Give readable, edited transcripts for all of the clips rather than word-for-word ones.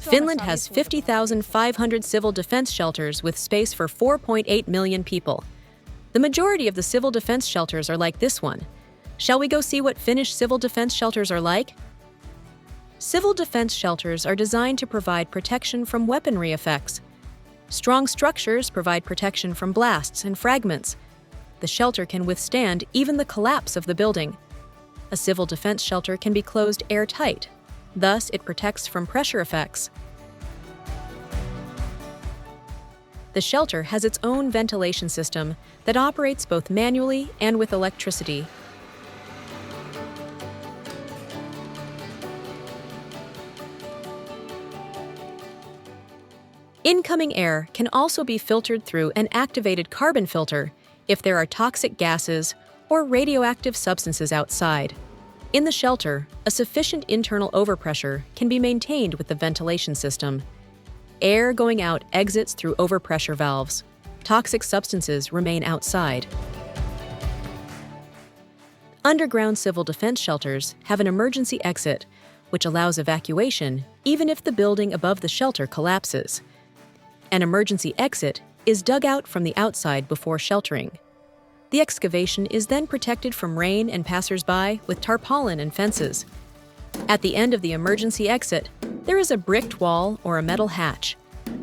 Finland has 50,500 civil defense shelters with space for 4.8 million people. The majority of the civil defense shelters are like this one. Shall we go see what Finnish civil defense shelters are like? Civil defense shelters are designed to provide protection from weaponry effects. Strong structures provide protection from blasts and fragments. The shelter can withstand even the collapse of the building. A civil defense shelter can be closed airtight. Thus, it protects from pressure effects. The shelter has its own ventilation system that operates both manually and with electricity. Incoming air can also be filtered through an activated carbon filter if there are toxic gases or radioactive substances outside. In the shelter, a sufficient internal overpressure can be maintained with the ventilation system. Air going out exits through overpressure valves. Toxic substances remain outside. Underground civil defense shelters have an emergency exit, which allows evacuation even if the building above the shelter collapses. An emergency exit is dug out from the outside before sheltering. The excavation is then protected from rain and passers-by with tarpaulin and fences. At the end of the emergency exit, there is a bricked wall or a metal hatch.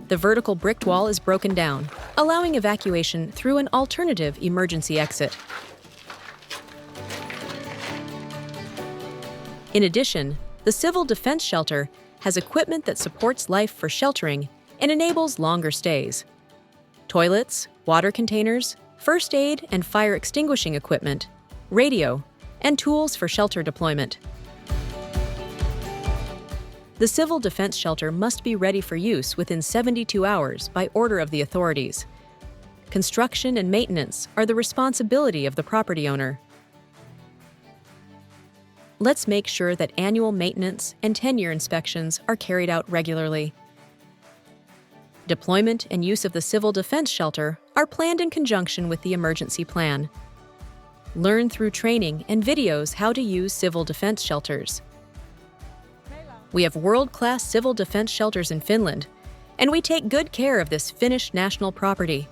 The vertical bricked wall is broken down, allowing evacuation through an alternative emergency exit. In addition, the civil defense shelter has equipment that supports life for sheltering and enables longer stays. Toilets, water containers, first aid and fire extinguishing equipment, radio, and tools for shelter deployment. The civil defense shelter must be ready for use within 72 hours by order of the authorities. Construction and maintenance are the responsibility of the property owner. Let's make sure that annual maintenance and 10-year inspections are carried out regularly. Deployment and use of the civil defense shelter are planned in conjunction with the emergency plan. Learn through training and videos how to use civil defense shelters. We have world-class civil defense shelters in Finland, and we take good care of this Finnish national property.